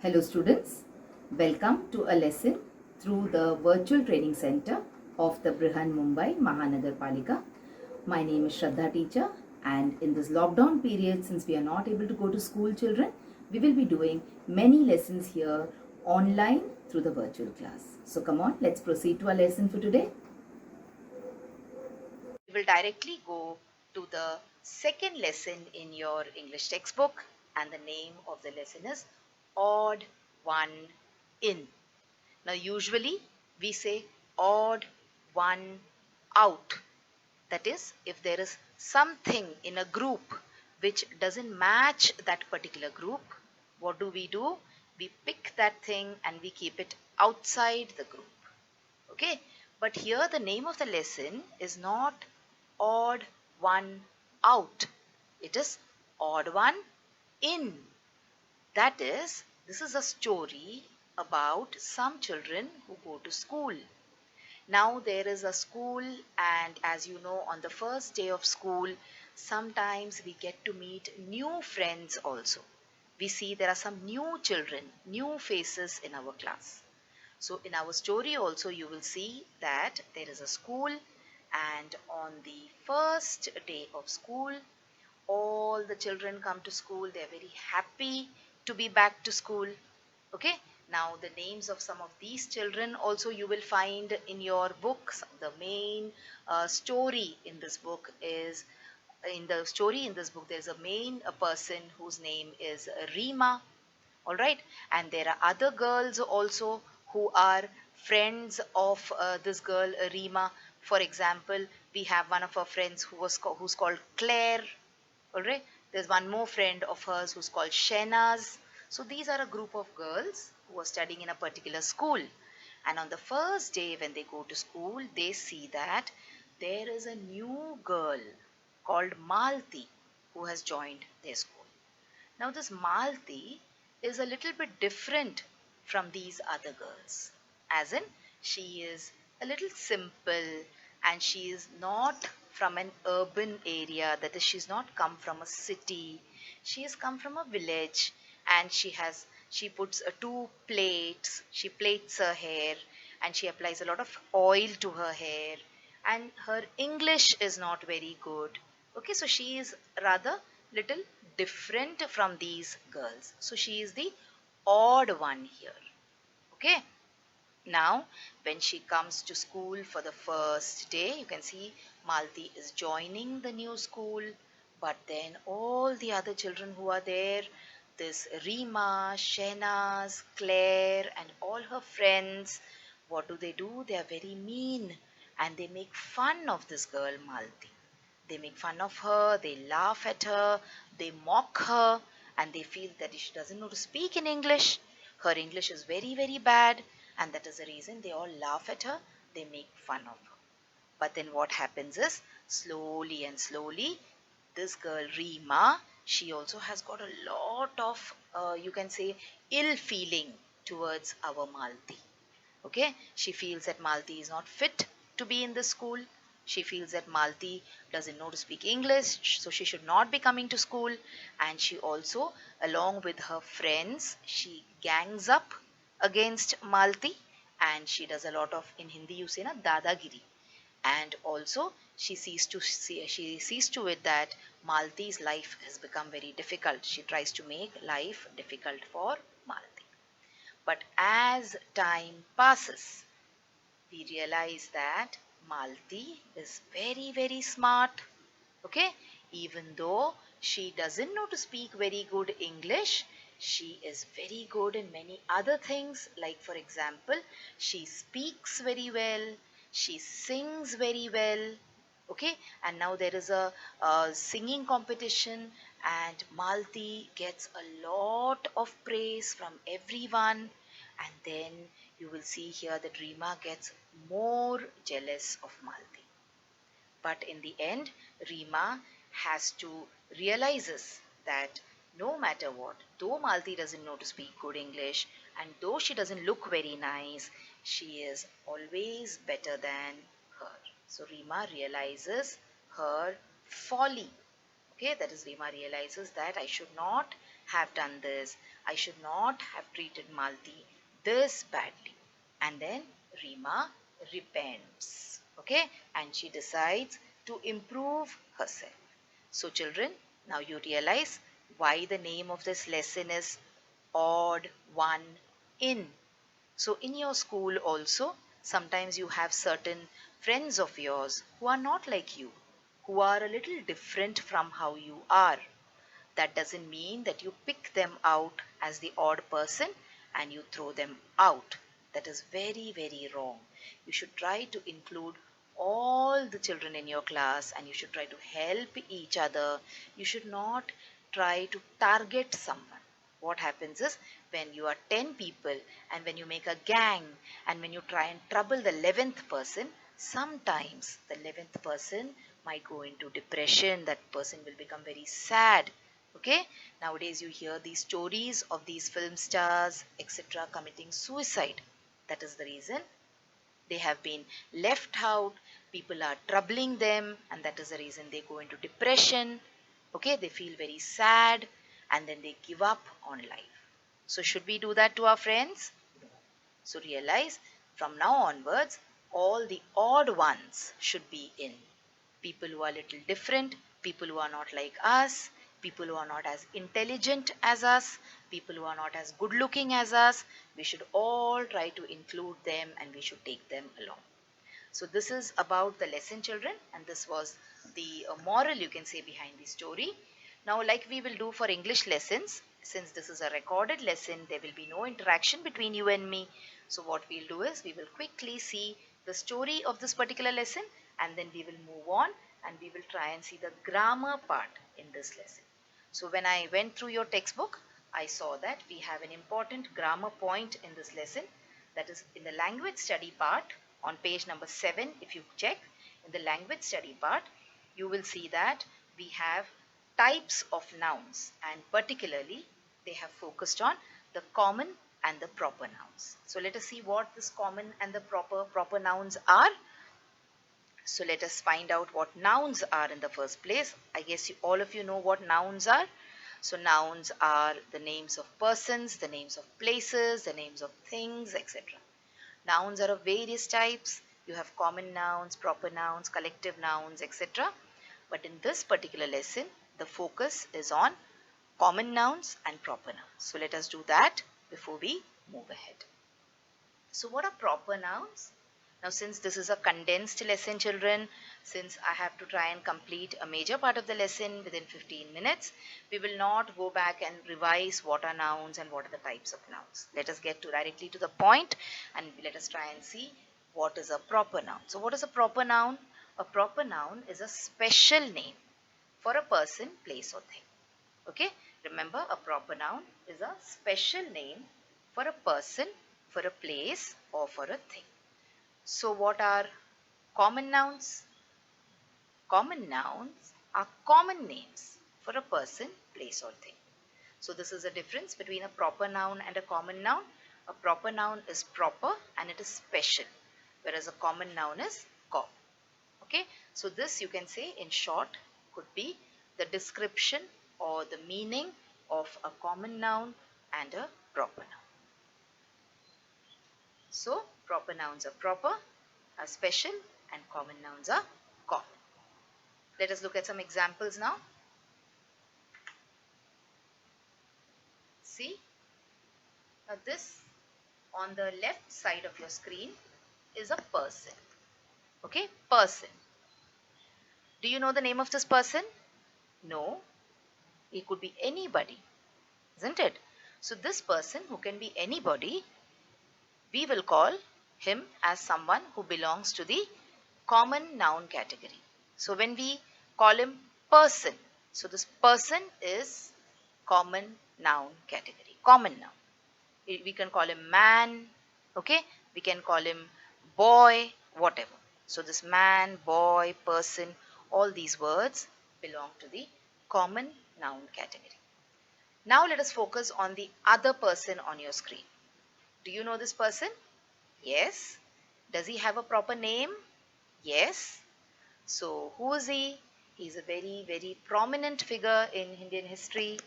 Hello students, welcome to a lesson through the virtual training center of the Brihan Mumbai Mahanagar Palika. My name is Shraddha teacher, and in this lockdown period, since we are not able to go to school children, we will be doing many lessons here online through the virtual class. So come on, let's proceed to our lesson for today. We will directly go to the second lesson in your English textbook, and the name of the lesson is odd one in. Now usually we say odd one out. That is, if there is something in a group which doesn't match that particular group, what do? We pick that thing and we keep it outside the group. Okay, but here the name of the lesson is not odd one out, it is odd one in. That is, this is a story about some children who go to school. Now there is a school, and as you know, on the first day of school, sometimes we get to meet new friends also. We see there are some new children, new faces in our class. So in our story also you will see that there is a school, and on the first day of school all the children come to school. They are very happy to be back to school. Okay, now the names of some of these children also you will find in your books. The main story in this book is in this book there's a main person whose name is Rima. All right, and there are other girls also who are friends of this girl Rima. For example, we have one of our friends who's called Claire. All right, there's one more friend of hers who's called Shenaz. So these are a group of girls who are studying in a particular school, and on the first day when they go to school they see that there is a new girl called Malti who has joined their school. Now, this Malti is a little bit different from these other girls, as in, she is a little simple and she is not from an urban area, that is, she's not come from a city, she has come from a village, and she puts two plaits, she plaits her hair, and she applies a lot of oil to her hair, and her English is not very good. Okay, so she is rather little different from these girls. So she is the odd one here. Okay. Now, when she comes to school for the first day, you can see Malti is joining the new school. But then all the other children who are there, this Rima, Shehnaz, Claire, and all her friends, what do? They are very mean and they make fun of this girl Malti. They make fun of her, they laugh at her, they mock her, and they feel that she doesn't know to speak in English. Her English is very, very bad, and that is the reason they all laugh at her, they make fun of her. But then what happens is, slowly and slowly, this girl Rima, she also has got a lot of, you can say, ill feeling towards our Malti. Okay, she feels that Malti is not fit to be in the school. She feels that Malti doesn't know to speak English, so she should not be coming to school. And she also, along with her friends, she gangs up against Malti, and she does a lot of, in Hindi you say na, dadagiri. And also she sees to it that Malti's life has become very difficult. She tries to make life difficult for Malti. But as time passes, we realize that Malti is very, very smart. Okay, even though she doesn't know to speak very good English, she is very good in many other things. Like, for example, she speaks very well, she sings very well. Okay, and now there is a singing competition, and Malti gets a lot of praise from everyone. And then you will see here that Rima gets more jealous of Malti. But in the end, Rima has to realizes that no matter what, though Malti doesn't know to speak good English, and though she doesn't look very nice, she is always better than her. So Rima realizes her folly. Okay, that is, Rima realizes that I should not have done this. I should not have treated Malti this badly. And then Rima repents. Okay, and she decides to improve herself. So, children, now you realize why the name of this lesson is Odd One In. So, in your school also, sometimes you have certain friends of yours who are not like you, who are a little different from how you are. That doesn't mean that you pick them out as the odd person and you throw them out. That is very, very wrong. You should try to include all the children in your class and you should try to help each other. You should not try to target someone. What happens is when you are 10 people and when you make a gang and when you try and trouble the 11th person, sometimes the 11th person might go into depression. That person will become very sad. Okay, nowadays you hear these stories of these film stars, etc., committing suicide. That is the reason they have been left out. People are troubling them, and that is the reason they go into depression. Okay, they feel very sad and then they give up on life. So, should we do that to our friends? No. So, realize from now onwards, all the odd ones should be in. People who are little different, people who are not like us, people who are not as intelligent as us, people who are not as good looking as us, we should all try to include them and we should take them along. So this is about the lesson, children, and this was the moral, you can say, behind the story. Now, like we will do for English lessons, since this is a recorded lesson, there will be no interaction between you and me. So what we'll do is we will quickly see the story of this particular lesson and then we will move on and we will try and see the grammar part in this lesson. So when I went through your textbook, I saw that we have an important grammar point in this lesson, that is in the language study part on page number 7. If you check in the language study part, you will see that we have types of nouns and particularly they have focused on the common and the proper nouns. So let us see what this common and the proper nouns are. So let us find out what nouns are in the first place. I guess all of you know what nouns are. So nouns are the names of persons, the names of places, the names of things, etc. Nouns are of various types. You have common nouns, proper nouns, collective nouns, etc. But in this particular lesson, the focus is on common nouns and proper nouns. So let us do that before we move ahead. So what are proper nouns? Now, since this is a condensed lesson, children, since I have to try and complete a major part of the lesson within 15 minutes, we will not go back and revise what are nouns and what are the types of nouns. Let us get directly to the point and let us try and see what is a proper noun. So, what is a proper noun? A proper noun is a special name for a person, place or thing. Okay, remember a proper noun is a special name for a person, for a place or for a thing. So what are common nouns? Common nouns are common names for a person, place or thing. So this is a difference between a proper noun and a common noun. A proper noun is proper and it is special, whereas a common noun is common. Okay, so this you can say in short could be the description or the meaning of a common noun and a proper noun. So proper nouns are proper, are special, and common nouns are common. Let us look at some examples now. See, now this on the left side of your screen is a person. Okay, person. Do you know the name of this person? No, it could be anybody, isn't it? So this person who can be anybody, we will call him as someone who belongs to the common noun category. So when we call him person, so this person is common noun category, common noun. We can call him man, okay? We can call him boy, whatever. So this man, boy, person, all these words belong to the common noun category. Now let us focus on the other person on your screen. Do you know this person? Yes. Does he have a proper name? Yes. So who is he? He is a very, very prominent figure in Indian history,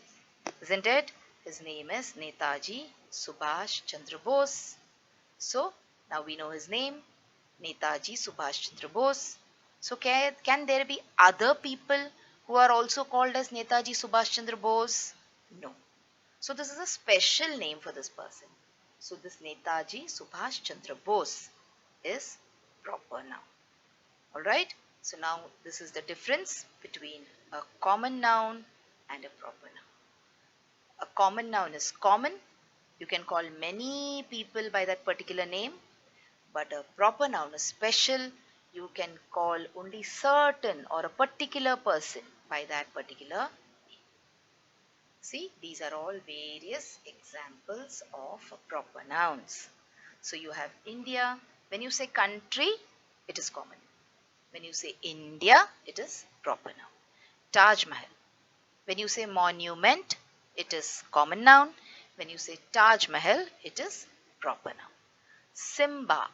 isn't it? his name is Netaji Subhash Chandra Bose. So now we know his name, Netaji Subhash Chandra Bose. So can there be other people who are also called as Netaji Subhash Chandra Bose? No. So this is a special name for this person. So this Netaji Subhash Chandra Bose is proper noun. Alright. So now this is the difference between a common noun and a proper noun. A common noun is common. You can call many people by that particular name. But a proper noun is special. You can call only certain or a particular person by that particular name. See, these are all various examples of proper nouns. So you have India. When you say country, it is common. When you say India, it is proper noun. Taj Mahal. When you say monument, it is common noun. When you say Taj Mahal, it is proper noun. Simba.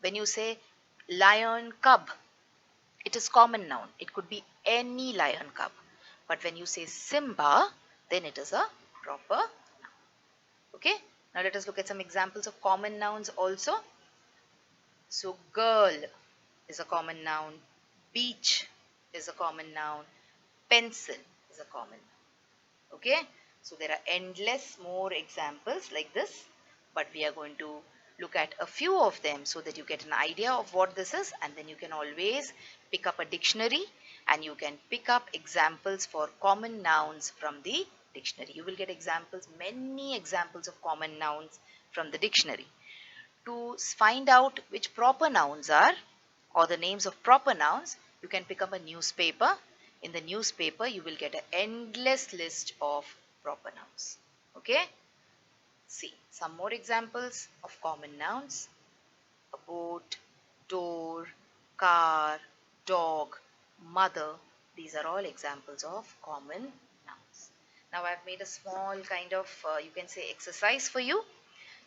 When you say lion cub, it is common noun. It could be any lion cub. But when you say Simba, then it is a proper noun. Okay. Now let us look at some examples of common nouns also. So girl is a common noun. Beach is a common noun. Pencil is a common noun. Okay. So there are endless more examples like this. But we are going to look at a few of them so that you get an idea of what this is, and then you can always pick up a dictionary and you can pick up examples for common nouns from the dictionary. You will get examples, many examples of common nouns from the dictionary. To find out which proper nouns are or the names of proper nouns, you can pick up a newspaper. In the newspaper, you will get an endless list of proper nouns. Okay? See, some more examples of common nouns. A boat, door, car, dog, mother. These are all examples of common nouns. Now I've made a small kind of, you can say, exercise for you.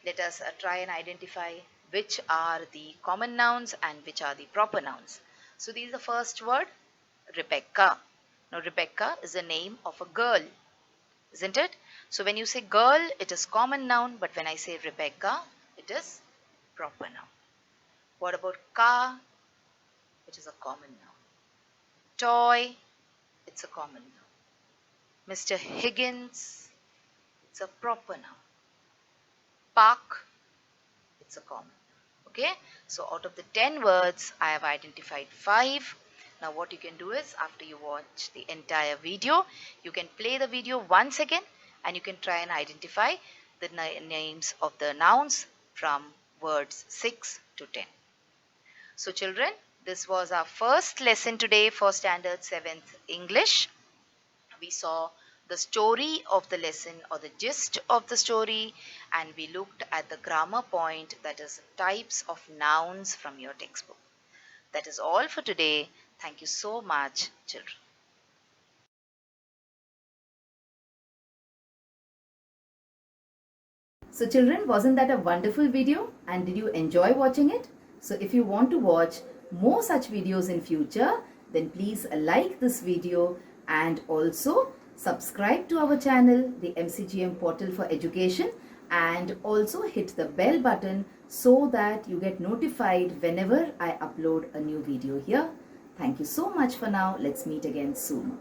Let us try and identify which are the common nouns and which are the proper nouns. So this is the first word, Rebecca. Now Rebecca is the name of a girl, isn't it? So when you say girl, it is common noun, but when I say Rebecca, it is proper noun. What about car? It is a common noun. Toy, it's a common noun. Mr. Higgins, it's a proper noun. Park, it's a common noun. Okay, so out of the 10 words, I have identified 5. Now what you can do is, after you watch the entire video, you can play the video once again and you can try and identify the names of the nouns from words 6 to 10. So children, this was our first lesson today for Standard 7th English. We saw the story of the lesson or the gist of the story, and we looked at the grammar point, that is types of nouns from your textbook. That is all for today. Thank you so much, children. So children, wasn't that a wonderful video? And did you enjoy watching it? So if you want to watch more such videos in future, then please like this video and also subscribe to our channel, the MCGM Portal for Education, and also hit the bell button so that you get notified whenever I upload a new video here. Thank you so much for now. Let's meet again soon.